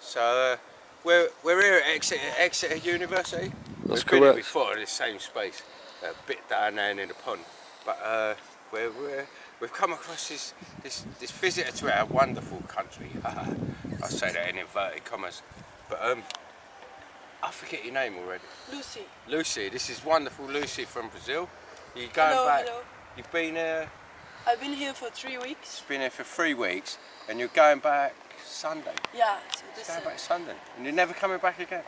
So we're here at Exeter University. That's We've been here correct. before in the same space, a bit down there in the pond. But we've come across this visitor to our wonderful country. I say that in inverted commas. But I forget your name already. Lucy. Lucy, this is wonderful Lucy from Brazil. You're going Hello, back. hello. You've been here. I've been here for 3 weeks. Been here for 3 weeks, and you're going back Sunday. Yeah, so this Going back Sunday, and you're never coming back again.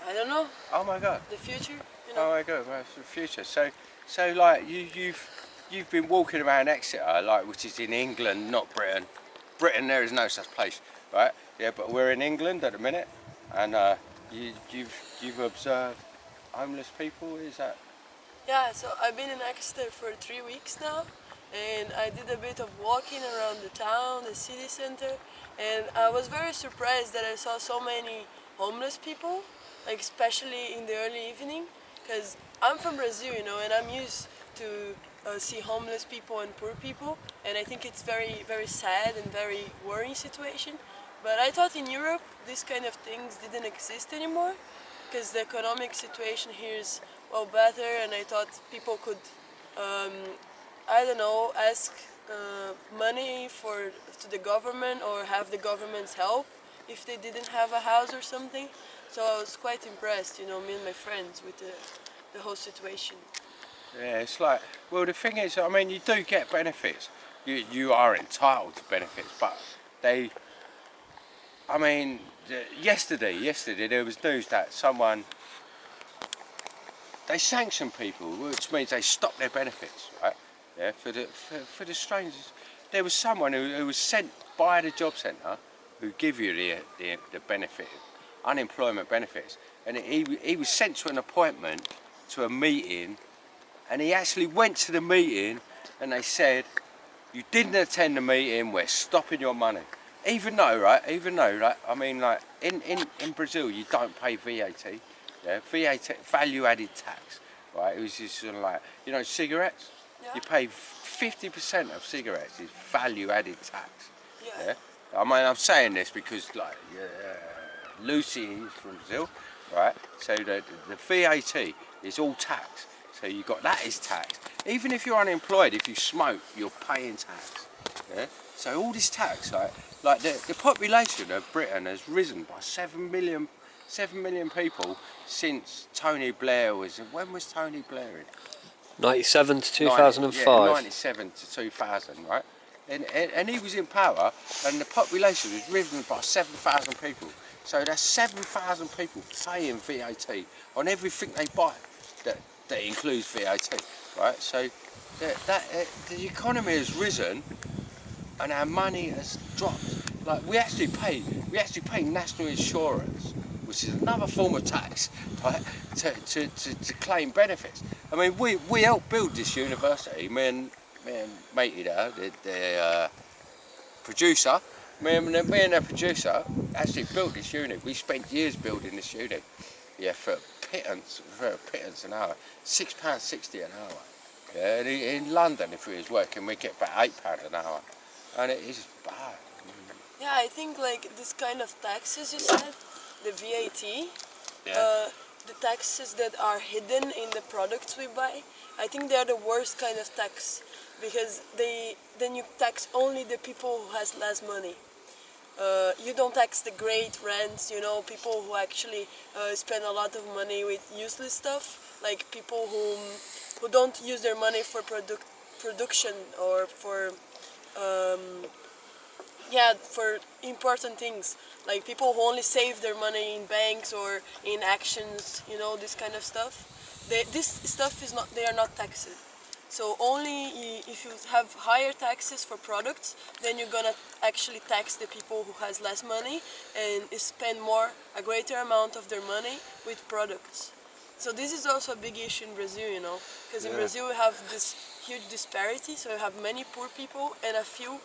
I don't know. Oh my God. The future, you Oh know. my God, well, it's the future. So like you've been walking around Exeter, like, which is in England, not Britain. Britain, there is no such place, right? Yeah, but we're in England at the minute, and you've observed homeless people. Is that? Yeah, so I've been in Exeter for 3 weeks now, and I did a bit of walking around the town, the city center, and I was very surprised that I saw so many homeless people, like especially in the early evening, because I'm from Brazil, you know, and I'm used to see homeless people and poor people, and I think it's very, very sad and very worrying situation. But I thought in Europe these kind of things didn't exist anymore, because the economic situation here is well better, and I thought people could, I don't know, ask money to the government or have the government's help if they didn't have a house or something. So I was quite impressed, you know, me and my friends with the whole situation. Yeah, it's like, well, the thing is, I mean, you do get benefits. You are entitled to benefits, but they, I mean, yesterday there was news that they sanctioned people, which means they stopped their benefits, right? Yeah, for the strangers. There was someone who was sent by the job centre who give you the benefit, unemployment benefits, and he was sent to an appointment, to a meeting, and he actually went to the meeting, and they said, you didn't attend the meeting, we're stopping your money. Even though, like, I mean, like, in Brazil, you don't pay VAT, yeah, VAT, value added tax, right? It was just sort of like, you know, cigarettes, Yeah. you pay 50% of cigarettes is value added tax, Yeah. yeah? I mean, I'm saying this because, like, Lucy is from Brazil, right? So the VAT is all tax. So you got that is tax. Even if you're unemployed, if you smoke, you're paying tax. Yeah? So all this tax, like the population of Britain has risen by 7 million people since Tony Blair was. When was Tony Blair in? 97 to 2005. 97 to 2000, right? And he was in power, and the population was risen by 7,000 people. So that's 7,000 people paying VAT on everything they buy. That includes VAT, right? So the economy has risen, and our money has dropped. Like we actually pay national insurance, which is another form of tax, right? To claim benefits. I mean, we helped build this university. Me and matey there, the producer, me and the producer actually built this uni. We spent years building this uni. Yeah, for a pittance an hour, £6.60 an hour. Yeah, and in London, if we was working, we'd get about £8 an hour, and it is bad. Yeah, I think like this kind of taxes you said, the VAT, Yeah. the taxes that are hidden in the products we buy, I think they're the worst kind of tax, because then you tax only the people who has less money. You don't tax the great rents, you know, people who actually spend a lot of money with useless stuff, like people who don't use their money for production or for for important things, like people who only save their money in banks or in actions, you know, this kind of stuff. This stuff is not, they are not taxed. So only if you have higher taxes for products, then you're gonna actually tax the people who has less money and spend a greater amount of their money with products. So this is also a big issue in Brazil, you know, because in Brazil we have this huge disparity. So you have many poor people and a few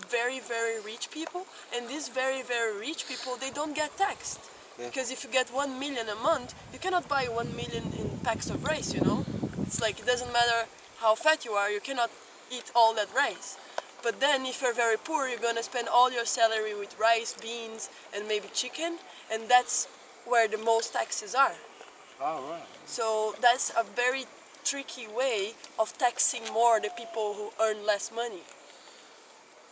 very, very rich people, and these very, very rich people, they don't get taxed. Yeah. Because if you get 1 million a month, you cannot buy 1 million in packs of rice, you know. It's like, it doesn't matter how fat you are, you cannot eat all that rice. But then if you're very poor, you're gonna spend all your salary with rice, beans, and maybe chicken, and that's where the most taxes are. Oh, right. So that's a very tricky way of taxing more the people who earn less money.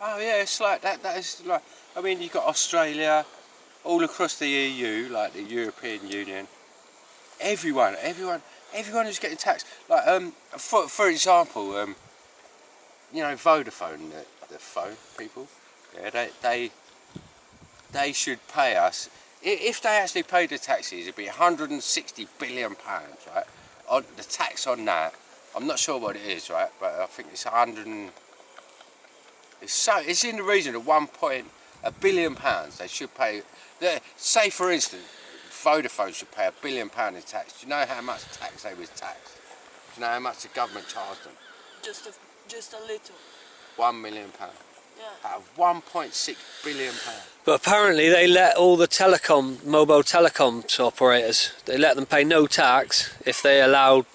Oh yeah, it's like that. That is like. I mean, you've got Australia, all across the EU, like the European Union. Everyone is getting taxed. Like for example, you know, Vodafone, the phone people. Yeah, they should pay us. If they actually paid the taxes, it'd be 160 billion pounds, right? On the tax on that, I'm not sure what it is, right? But I think it's 100. It's in the region of 1.1 billion pounds. They should pay. Say for instance, Vodafone should pay £1 billion in tax. Do you know how much tax they was taxed? Do you know how much the government charged them? Just a little. £1 million. Yeah. Out of 1.6 billion pounds. But apparently they let all the mobile telecoms operators, they let them pay no tax if they allowed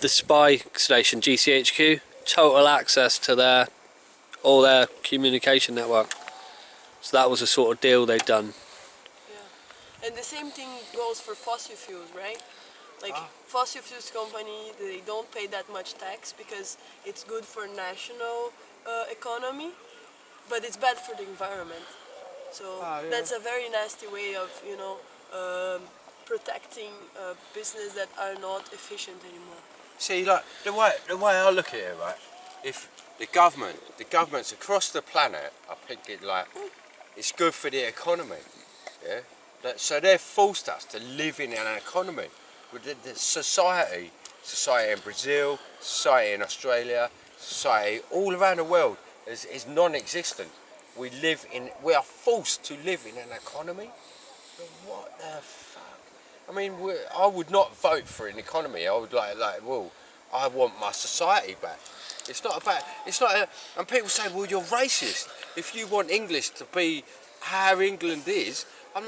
the spy station, GCHQ, total access to all their communication network. So that was the sort of deal they'd done. Yeah. And the same thing goes for fossil fuels, right? Like fossil fuels company, they don't pay that much tax because it's good for national economy, but it's bad for the environment. So that's a very nasty way of, you know, protecting business that are not efficient anymore. See, like the way I look at it, right? If the governments across the planet are thinking like it's good for the economy, yeah. So they've forced us to live in an economy with the society in Brazil, society in Australia, society all around the world is non-existent. We are forced to live in an economy. What the fuck? I mean, I would not vote for an economy. I would well, I want my society back. It's not about. And people say, well, you're racist if you want English to be how England is. I'm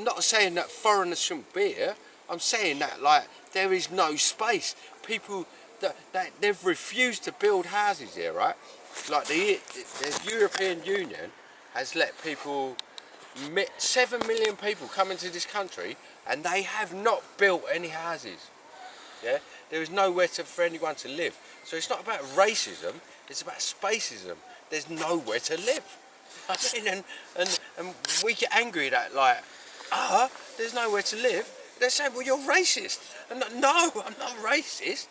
not saying that foreigners shouldn't be here. I'm saying that like there is no space. People that they've refused to build houses here, right? Like the European Union has let 7 million people come into this country, and they have not built any houses. Yeah, there is nowhere for anyone to live. So it's not about racism; it's about spacism. There's nowhere to live. I mean, and we get angry that like, there's nowhere to live. They're saying, well, you're racist. And no, I'm not racist.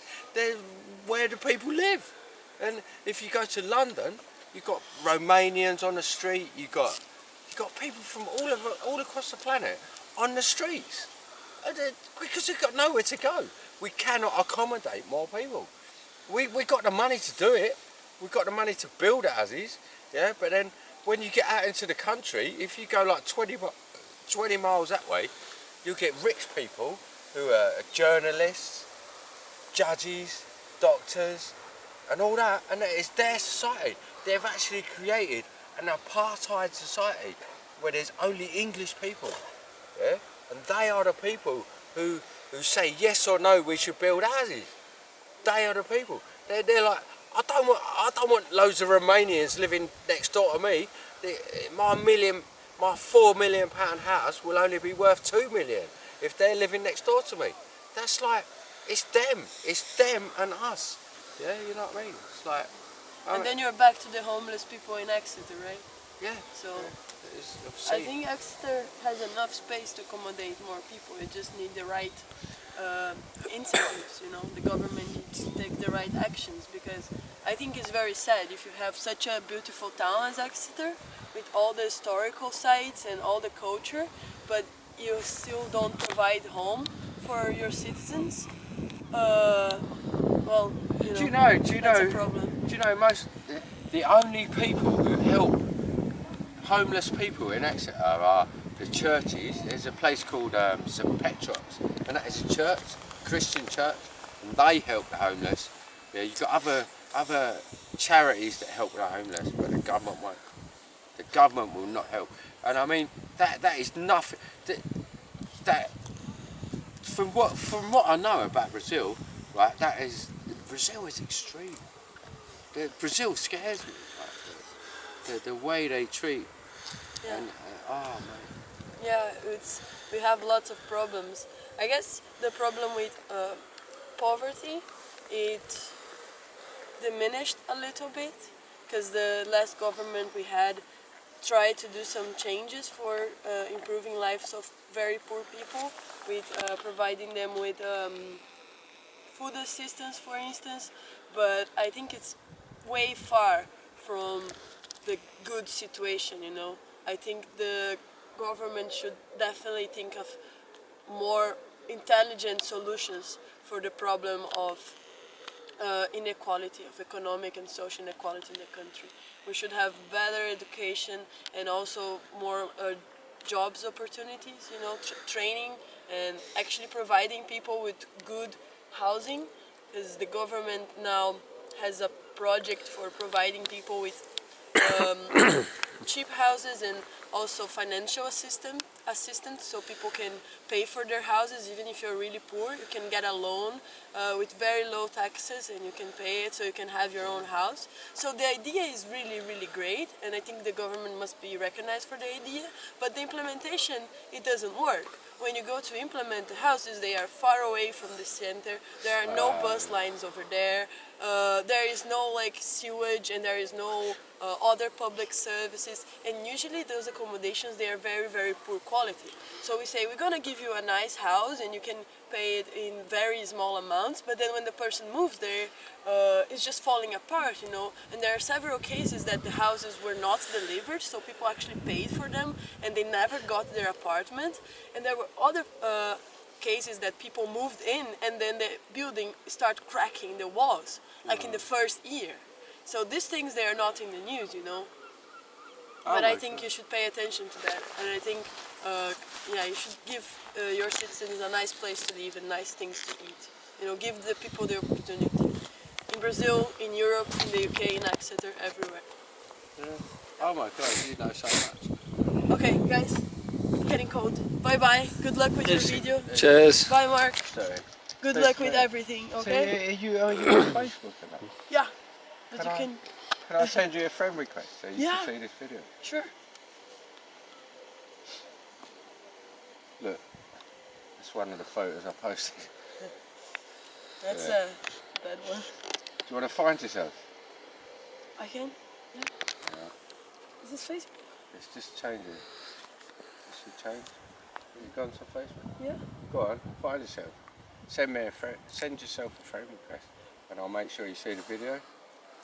Where do people live? And if you go to London, you've got Romanians on the street. You've got people from all across the planet on the streets because they've got nowhere to go. We cannot accommodate more people. We got the money to do it. We've got the money to build houses. Yeah, but then when you get out into the country, if you go like 20 miles that way, you'll get rich people who are journalists, judges, doctors, and all that, and it's their society. They've actually created an apartheid society where there's only English people, yeah, and they are the people who say yes or no we should build houses. They are the people. They're like, I don't want loads of Romanians living next door to me. My £4 million house will only be worth 2 million if they're living next door to me. That's like, it's them and us. Yeah, you know what I mean? It's like. And then you're back to the homeless people in Exeter, right? Yeah. So Yeah, I think Exeter has enough space to accommodate more people. It just needs the right incentives. You know, the government needs to take the right actions, because I think it's very sad if you have such a beautiful town as Exeter with all the historical sites and all the culture, but you still don't provide home for your citizens. Well, do you know? That's a problem. Do you know the only people who help homeless people in Exeter are the churches. There's a place called St Petrok's, and that is a church, Christian church, and they help the homeless. Yeah, you've got other charities that help the homeless, but the government won't. The government will not help, and I mean that is nothing. That from what I know about Brazil, right? Brazil is extreme. Brazil scares me. Like, the way they treat. Yeah. And, oh man. Yeah, we have lots of problems. I guess the problem with poverty, it diminished a little bit because the last government we had tried to do some changes for improving lives of very poor people with providing them with food assistance, for instance, but I think it's way far from the good situation, you know. I think the government should definitely think of more intelligent solutions for the problem of inequality, of economic and social inequality in the country. We should have better education and also more jobs opportunities, you know, training and actually providing people with good housing, because the government now has a project for providing people with cheap houses and also financial assistance so people can pay for their houses. Even if you're really poor, you can get a loan with very low taxes and you can pay it so you can have your own house. So the idea is really, really great, and I think the government must be recognized for the idea, but the implementation, it doesn't work. When you go to implement the houses, they are far away from the center. There are no bus lines over there. There is no like sewage, and there is no other public services. And usually those accommodations, they are very, very poor quality. So we say, we're gonna give you a nice house and you can pay it in very small amounts, but then when the person moves there, it's just falling apart, you know. And there are several cases that the houses were not delivered, so people actually paid for them and they never got their apartment. And there were other cases that people moved in and then the building started cracking the walls, like in the first year. So these things, they are not in the news, you know. But I think you should pay attention to that, and I think, yeah, you should give your citizens a nice place to live and nice things to eat. You know, give the people the opportunity. In Brazil, in Europe, in the UK, in Exeter, everywhere. Yeah. Oh my God, you know so much. Okay, guys, getting cold. Bye bye. Good luck with your video. Cheers. Bye, Mark. Sorry. Good luck with everything. Okay? So are you on Facebook and that? Yeah. But you can. Can I send you a friend request so you Yeah. can see this video? Sure. Look, that's one of the photos I posted. That's a bad one. Do you want to find yourself? I can. Yeah. Is this Facebook? It's just changing. It should change. Have you gone to Facebook? Yeah. Go on, find yourself. Send yourself a friend request, and I'll make sure you see the video.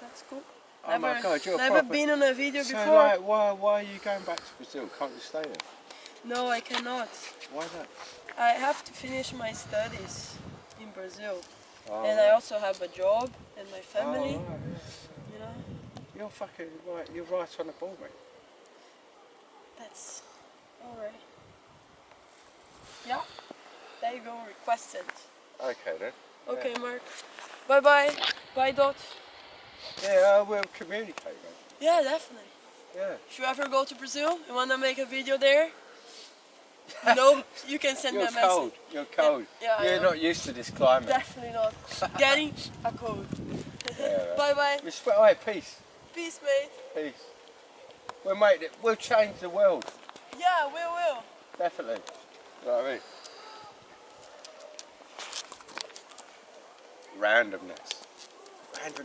That's cool. Oh my God, you're never proper... been on a video so before. Like, why are you going back to Brazil? Can't you stay there? No, I cannot. Why not? I have to finish my studies in Brazil, Oh, and I also have a job and my family. Oh, right, yeah. You know. You're fucking right. You're right on the ball, mate. That's all right. Yeah. There you go. Request sent. Okay then. Okay, Yeah. Mark. Bye bye. Bye, Dot. Yeah, we'll communicate, mate. Yeah, definitely. Yeah. If you ever go to Brazil, you wanna make a video there, you know, you can send me a You're message. cold. You're cold. Yeah, I You're am. not used to this climate. Definitely not. Getting a cold. Yeah, Bye bye. Alright, peace. Peace, mate. Peace. We'll make it. We'll change the world. Yeah, we will. Definitely. You know what I mean? Randomness. Randomness.